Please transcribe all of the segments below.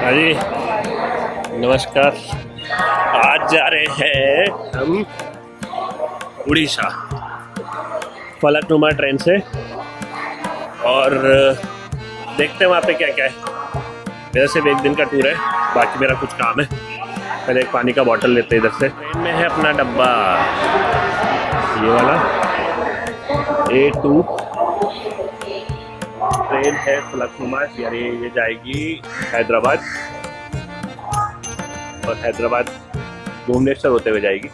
हाँ जी, नमस्कार। आज जा रहे हैं हम उड़ीसा फलकनुमा ट्रेन से और देखते हैं वहाँ पे क्या क्या है। मेरा सिर्फ एक दिन का टूर है, बाकी मेरा कुछ काम है। पहले एक पानी का बोतल लेते हैं इधर से। ट्रेन में है अपना डब्बा, ये वाला A2 ट्रेन है फलकनुमा, यानी ये जाएगी हैदराबाद और हैदराबाद भुवनेश्वर होते हुए जाएगी।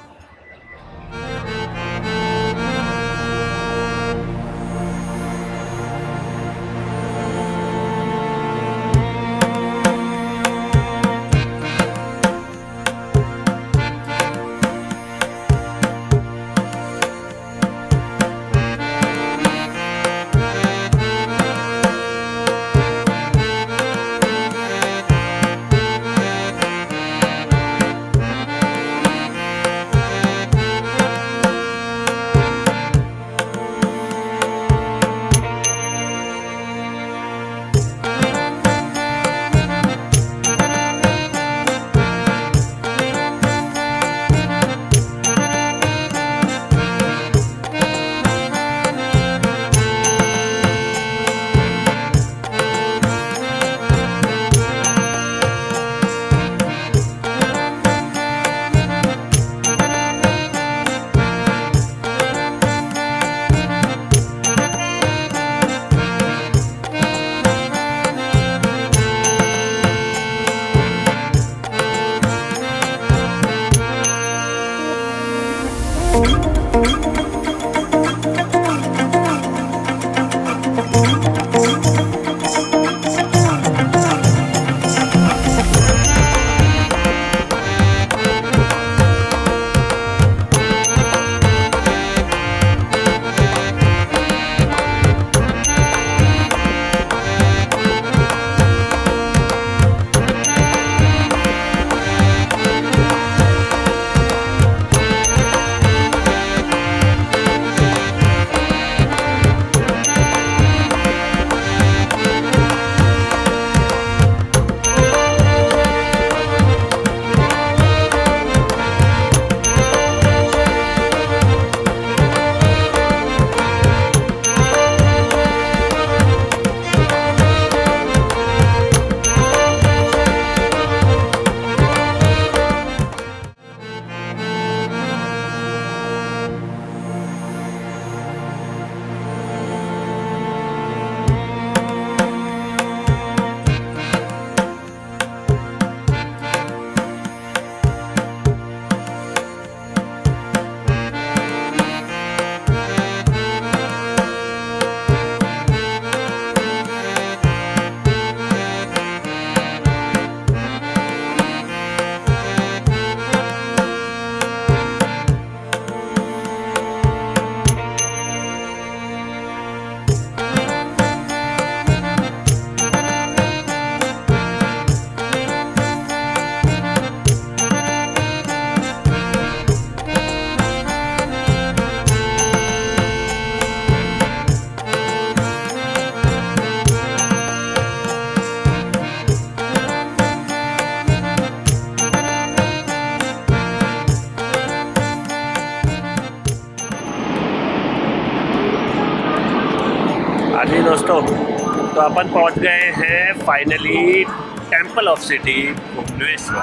हाँ जी दोस्तों, तो अपन पहुंच गए हैं finally temple of city Bhubaneswar.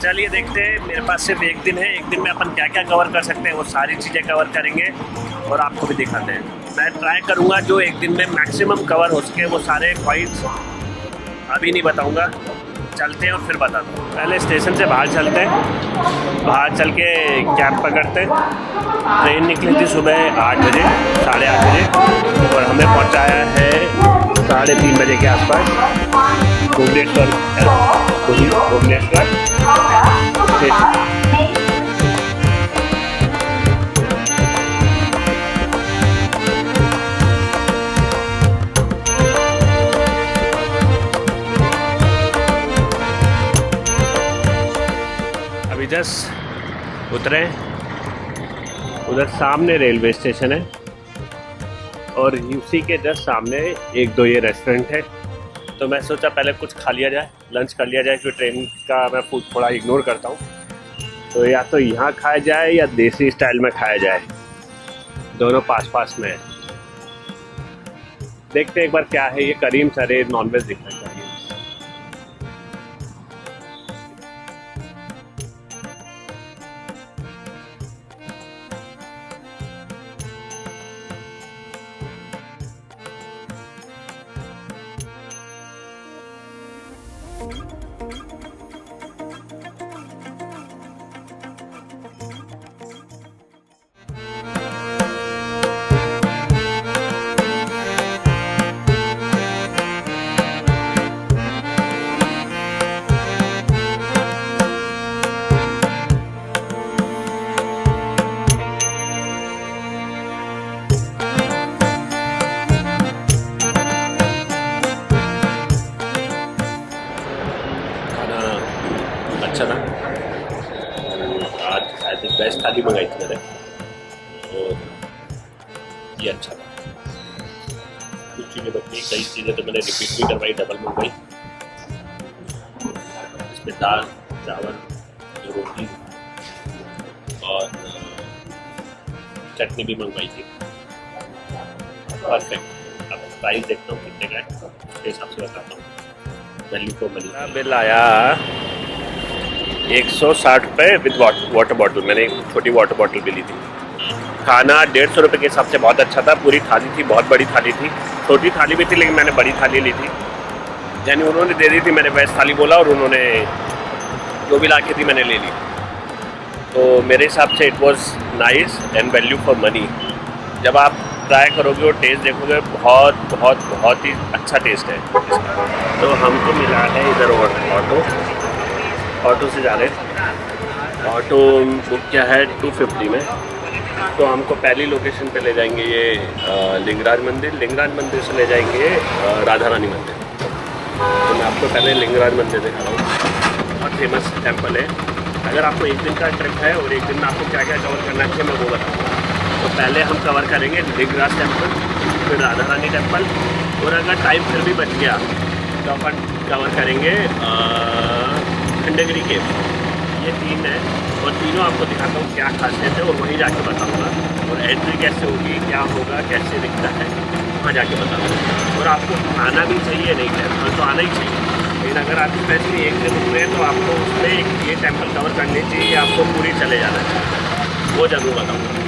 चलिए देखते हैं, मेरे पास सिर्फ एक दिन है, एक दिन में अपन क्या क्या कवर कर सकते हैं वो सारी चीज़ें कवर करेंगे और आपको भी दिखाते हैं। मैं ट्राई करूँगा जो एक दिन में मैक्सिमम कवर हो सके वो सारे पॉइंट्स अभी नहीं बताऊँगा, चलते हैं और फिर बताता हूँ। पहले स्टेशन से बाहर चलते हैं, बाहर चल के कैब पकड़ते हैं। ट्रेन निकली थी सुबह 8 बजे, 8:30 बजे और हमें पहुंचाया है 3:30 बजे के आसपास भुवनेश्वर स्टेशन। अभी जस्ट उतरे, उधर सामने रेलवे स्टेशन है और उसी के जस्ट सामने एक दो ये रेस्टोरेंट है। तो मैं सोचा पहले कुछ खा लिया जाए, लंच कर लिया जाए, क्योंकि ट्रेन का मैं फूड थोड़ा इग्नोर करता हूँ। तो या तो यहाँ खाया जाए या देसी स्टाइल में खाया जाए, दोनों पास पास में है। देखते हैं एक बार क्या है। ये करीम सरे नॉनवेज दिखना चाहिए। अच्छा था। आज शायद बेस्ट थाली मंगाई थी मैंने, और ये अच्छा था। कुछ चीज़ें बची, कई चीज़ें तो मैंने रिपीट भी करवाई, डबल मंगवाई। इसमें दाल, चावल, रोटी और चटनी भी मंगवाई थी। परफेक्ट। अब प्राइस देखता हूँ कितने का है, उसके हिसाब से बताता हूँ। Value for money. बिल आया 160 रुपये विद वाटर बॉटल। मैंने एक छोटी वाटर बॉटल भी ली थी। खाना 150 रुपये के हिसाब से बहुत अच्छा था। पूरी थाली थी, बहुत बड़ी थाली थी। छोटी थाली भी थी लेकिन मैंने बड़ी थाली ली थी, यानी उन्होंने दे दी थी, मैंने वेज थाली बोला और उन्होंने जो भी ला के थी मैंने ले ली। तो मेरे हिसाब से it was nice and value for money. जब आप ट्राई करोगे और टेस्ट देखोगे, बहुत बहुत बहुत ही अच्छा टेस्ट है इसका। तो हमको मिला है इधर ऑटो से जा रहे हैं। ऑटो बुक किया है 250 में। तो हमको पहली लोकेशन पे ले जाएंगे ये लिंगराज मंदिर से ले जाएंगे राधा रानी मंदिर। तो मैं आपको पहले लिंगराज मंदिर दिखा रहा हूँ। बहुत फेमस टेम्पल है। अगर आपको एक दिन का ट्रिप है और एक दिन में आपको क्या क्या कवर करना चाहिए मैं वो बताऊँगा। तो पहले हम कवर करेंगे लिंगराज टेम्पल, फिर राधा रानी टेम्पल, और अगर टाइम फिर भी बच गया तो अपन कवर करेंगे खंडगिरी केव। ये 3 है और तीनों आपको दिखाता हूँ क्या खासियत है और वहीं जाके बताऊँगा। और एंट्री कैसे होगी, क्या होगा, कैसे दिखता है, वहाँ जाके बताऊँगा। और आपको आना भी चाहिए, नहीं टेम्पल तो आना ही चाहिए, लेकिन अगर आप स्पेशली एक दिन रुक रहे हैं तो आपको उसमें ये टेम्पल कवर करनी चाहिए, आपको पूरी चले जाना चाहिए, वो ज़रूर बताऊँगा।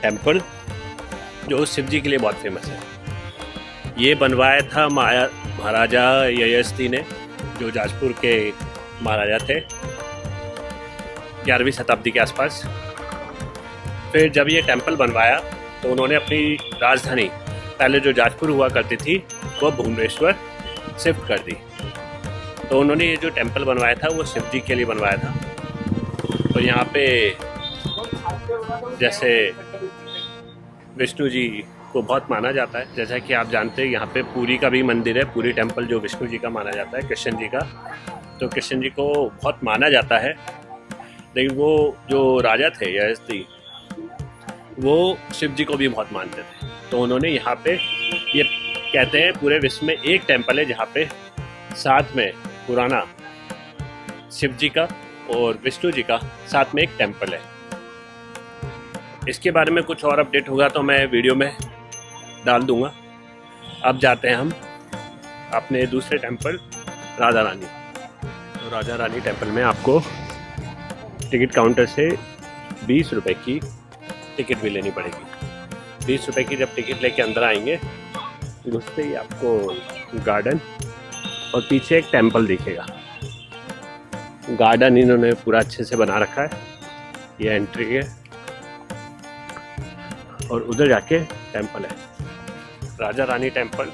टेम्पल जो शिव जी के लिए बहुत फेमस है। ये बनवाया था महाराजा ययाति ने, जो जाजपुर के महाराजा थे 11वीं शताब्दी के आसपास। फिर जब ये टेम्पल बनवाया तो उन्होंने अपनी राजधानी, पहले जो जाजपुर हुआ करती थी, वो भुवनेश्वर शिफ्ट कर दी। तो उन्होंने ये जो टेम्पल बनवाया था वो शिव जी के लिए बनवाया था। तो यहाँ पे जैसे विष्णु जी को बहुत माना जाता है, जैसा कि आप जानते हैं यहाँ पे पुरी का भी मंदिर है, पुरी टेम्पल जो विष्णु जी का माना जाता है, कृष्ण जी का। तो कृष्ण जी को बहुत माना जाता है। लेकिन वो जो राजा थे ययाति, वो शिव जी को भी बहुत मानते थे। तो उन्होंने यहाँ पे, ये कहते हैं पूरे विश्व में एक टेम्पल है जहाँ पे साथ में पुराना शिव जी का और विष्णु जी का साथ में एक टेम्पल है। इसके बारे में कुछ और अपडेट होगा तो मैं वीडियो में डाल दूंगा। अब जाते हैं हम अपने दूसरे टेम्पल राजा रानी। तो राजा रानी टेम्पल में आपको टिकट काउंटर से 20 रुपए की टिकट भी लेनी पड़ेगी। 20 रुपए की जब टिकट लेके अंदर आएंगे घुसते ही आपको गार्डन और पीछे एक टेम्पल दिखेगा। गार्डन इन्होंने पूरा अच्छे से बना रखा है, ये एंट्री है और उधर जाके टेम्पल है राजा रानी टेम्पल।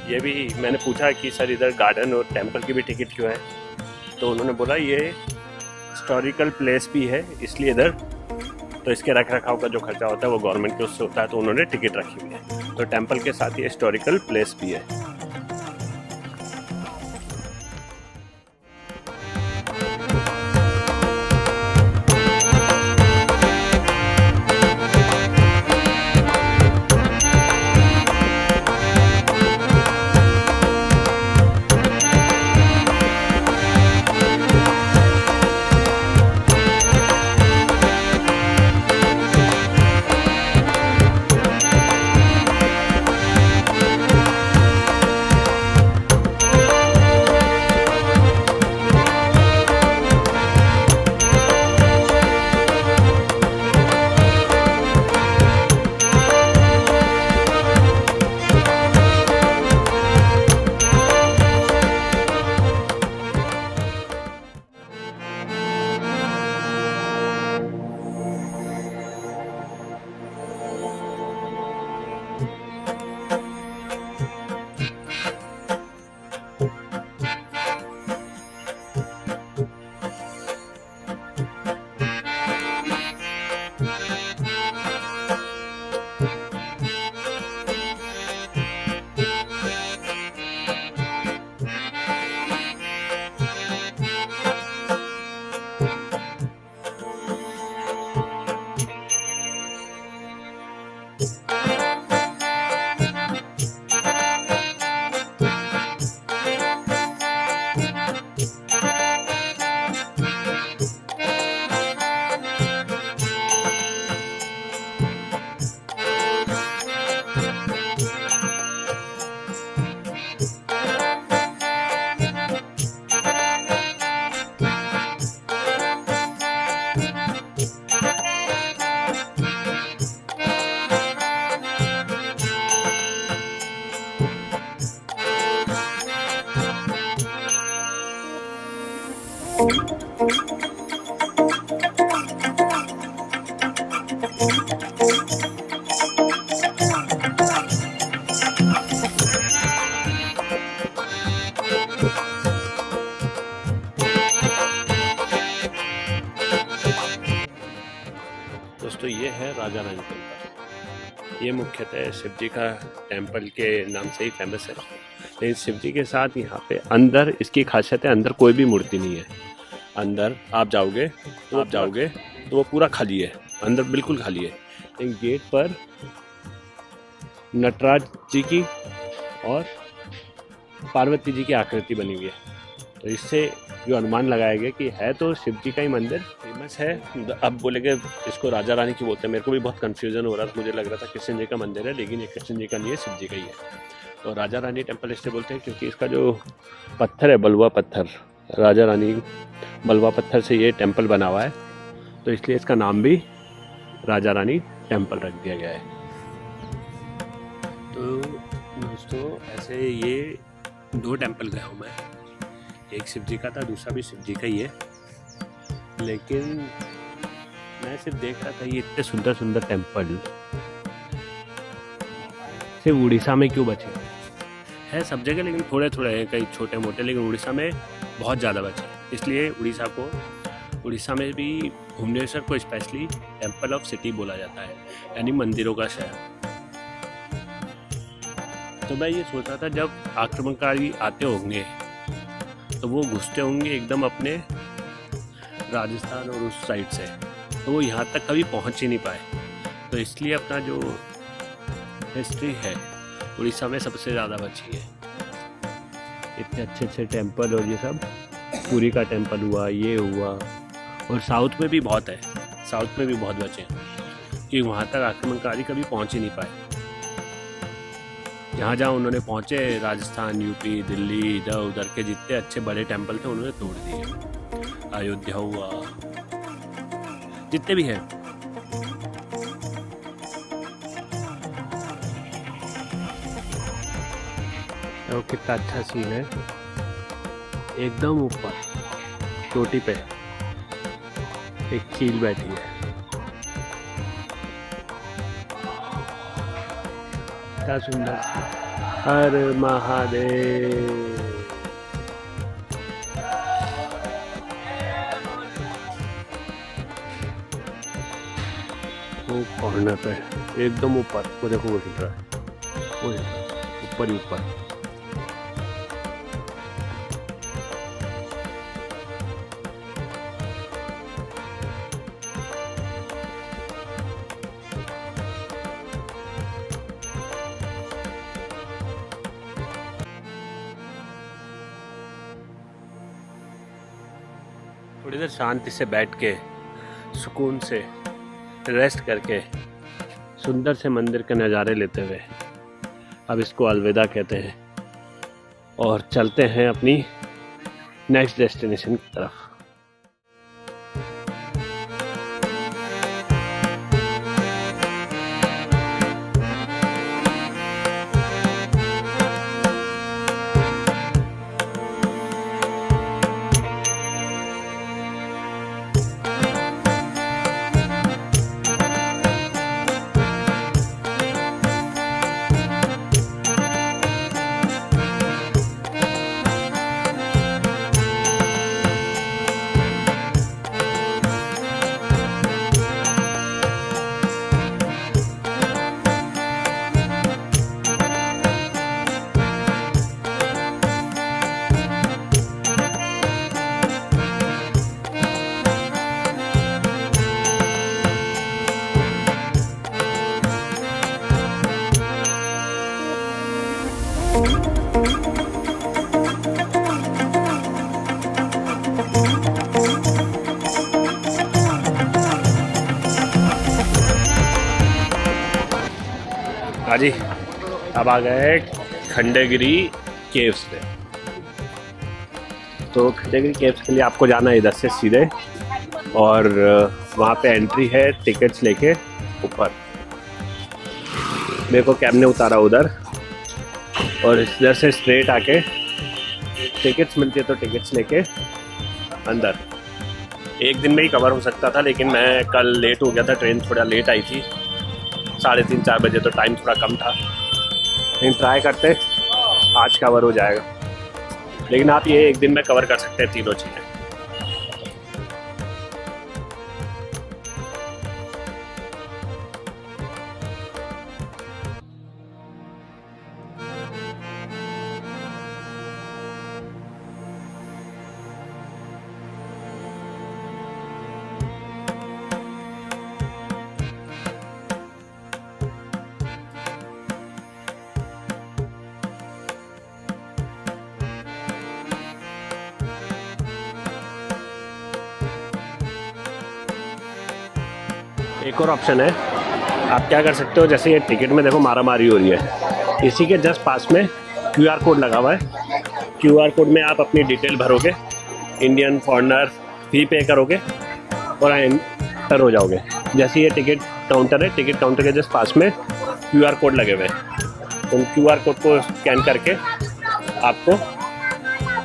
ये भी मैंने पूछा कि सर इधर गार्डन और टेम्पल की भी टिकट क्यों है, तो उन्होंने बोला ये हिस्टोरिकल प्लेस भी है इसलिए इधर, तो इसके रख रखाव का जो खर्चा होता है वो गवर्नमेंट के उससे होता है, तो उन्होंने टिकट रखी हुई है। तो टेम्पल के साथ ये हिस्टोरिकल प्लेस भी है। दोस्तों ये है राजा रानी टेम्पल। ये मुख्यतः शिव जी का टेम्पल के नाम से ही फेमस है, लेकिन शिव जी के साथ यहाँ पे अंदर इसकी खासियत है, अंदर कोई भी मूर्ति नहीं है। अंदर आप जाओगे तो वो पूरा खाली है, अंदर बिल्कुल खाली है। लेकिन गेट पर नटराज जी की और पार्वती जी की आकृति बनी हुई है, तो इससे जो अनुमान लगाया गया कि है तो शिव जी का ही मंदिर फेमस है। अब बोलेंगे इसको राजा रानी की बोलते हैं, मेरे को भी बहुत कंफ्यूजन हो रहा था, मुझे लग रहा था कृष्ण जी का मंदिर है, लेकिन ये कृष्ण जी का नहीं है, शिव जी का ही है। तो राजा रानी टेम्पल इससे बोलते हैं क्योंकि इसका जो पत्थर है, बलुआ पत्थर, राजा रानी बलुआ पत्थर से ये टेम्पल बना हुआ है, तो इसलिए इसका नाम भी राजा रानी टेम्पल रख दिया गया है। तो दोस्तों ऐसे ये 2 टेम्पल गया हूँ मैं, एक शिव जी का था, दूसरा भी शिव जी का ही है। लेकिन मैं सिर्फ देख रहा था ये इतने सुंदर सुंदर टेम्पल सिर्फ उड़ीसा में क्यों बचे हैं। सब जगह लेकिन थोड़े थोड़े हैं, कई छोटे मोटे, लेकिन उड़ीसा में बहुत ज़्यादा बचे। इसलिए उड़ीसा में भी भुवनेश्वर को स्पेशली टेम्पल ऑफ सिटी बोला जाता है, यानी मंदिरों का शहर। तो मैं ये सोच रहा था जब आक्रमणकारी आते होंगे तो वो घुसते होंगे एकदम अपने राजस्थान और उस साइड से, तो वो यहाँ तक कभी पहुँच ही नहीं पाए। तो इसलिए अपना जो हिस्ट्री है उड़ीसा में सबसे ज़्यादा बची है। इतने अच्छे अच्छे टेम्पल और ये सब, पुरी का टेम्पल हुआ, ये हुआ, और साउथ में भी बहुत है, साउथ में भी बहुत बचे हैं कि वहाँ तक आक्रमणकारी कभी पहुँच ही नहीं पाए। जहाँ जहाँ उन्होंने पहुँचे, राजस्थान, यूपी, दिल्ली, इधर उधर के जितने अच्छे बड़े टेम्पल थे उन्होंने तोड़ दिए। अयोध्या हुआ, जितने भी हैं। तो कितना अच्छा सीन है, एकदम ऊपर चोटी पे एक चील बैठी है। क्या सुंदर, हर महादेव। वो कॉर्नर पे एकदम ऊपर, वो देखो वो हिल रहा है, वो ऊपर ही ऊपर। थोड़ी देर शांति से बैठ के, सुकून से रेस्ट करके, सुंदर से मंदिर के नज़ारे लेते हुए अब इसको अलविदा कहते हैं और चलते हैं अपनी नेक्स्ट डेस्टिनेशन की तरफ। हाँ जी, अब आ गए खंडगिरी केव्स पे। तो खंडगिरी केव्स के लिए आपको जाना है इधर से सीधे, और वहाँ पे एंट्री है टिकट्स लेके ऊपर। मेरे को कैब ने उतारा उधर, और इधर से स्ट्रेट आके टिकट्स मिलती है तो टिकट्स लेके अंदर। एक दिन में ही कवर हो सकता था, लेकिन मैं कल लेट हो गया था, ट्रेन थोड़ा लेट आई थी 3:30-4 बजे, तो टाइम थोड़ा कम था। लेकिन ट्राई करते आज कवर हो जाएगा। लेकिन आप ये एक दिन में कवर कर सकते हैं तीनों चीज़ें। एक और ऑप्शन है, आप क्या कर सकते हो, जैसे ये टिकट में देखो मारामारी हो रही है, इसी के जस्ट पास में QR कोड लगा हुआ है। QR कोड में आप अपनी डिटेल भरोगे, इंडियन, फॉरेनर, फी पे करोगे और एंटर हो जाओगे। जैसे ये टिकट काउंटर है, टिकट काउंटर के जस्ट पास में QR कोड लगे हुए हैं। तो QR कोड को स्कैन करके आपको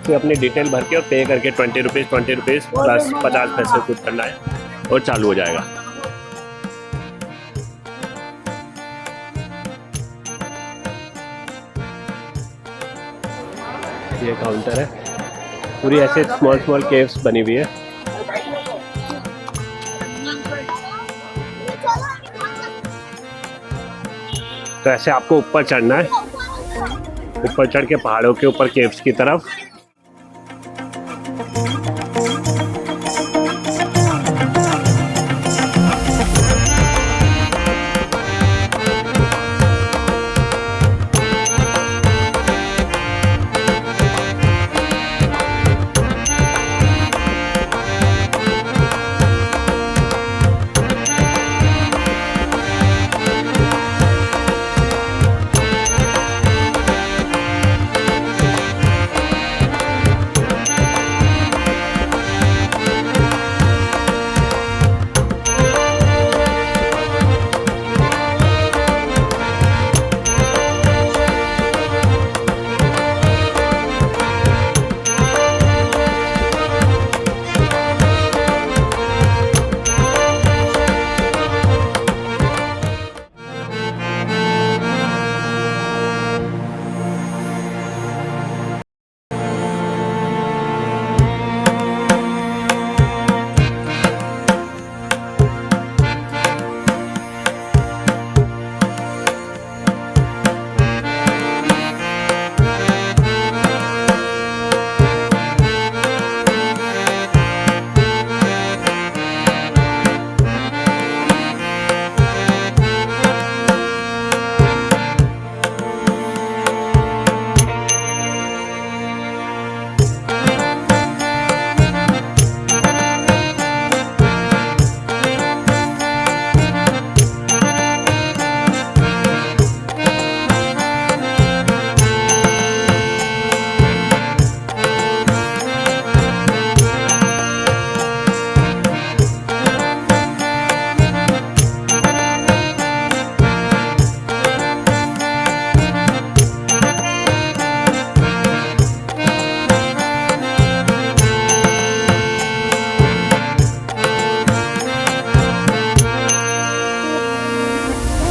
फिर अपनी डिटेल भर के और पे करके 20 रुपीज़ प्लस 50 पैसे कुछ करना है और चालू हो जाएगा। ये काउंटर है, पूरी ऐसे स्मॉल केव्स बनी हुई है। तो ऐसे आपको ऊपर चढ़ना है, ऊपर चढ़ के पहाड़ों के ऊपर केव्स की तरफ।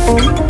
है।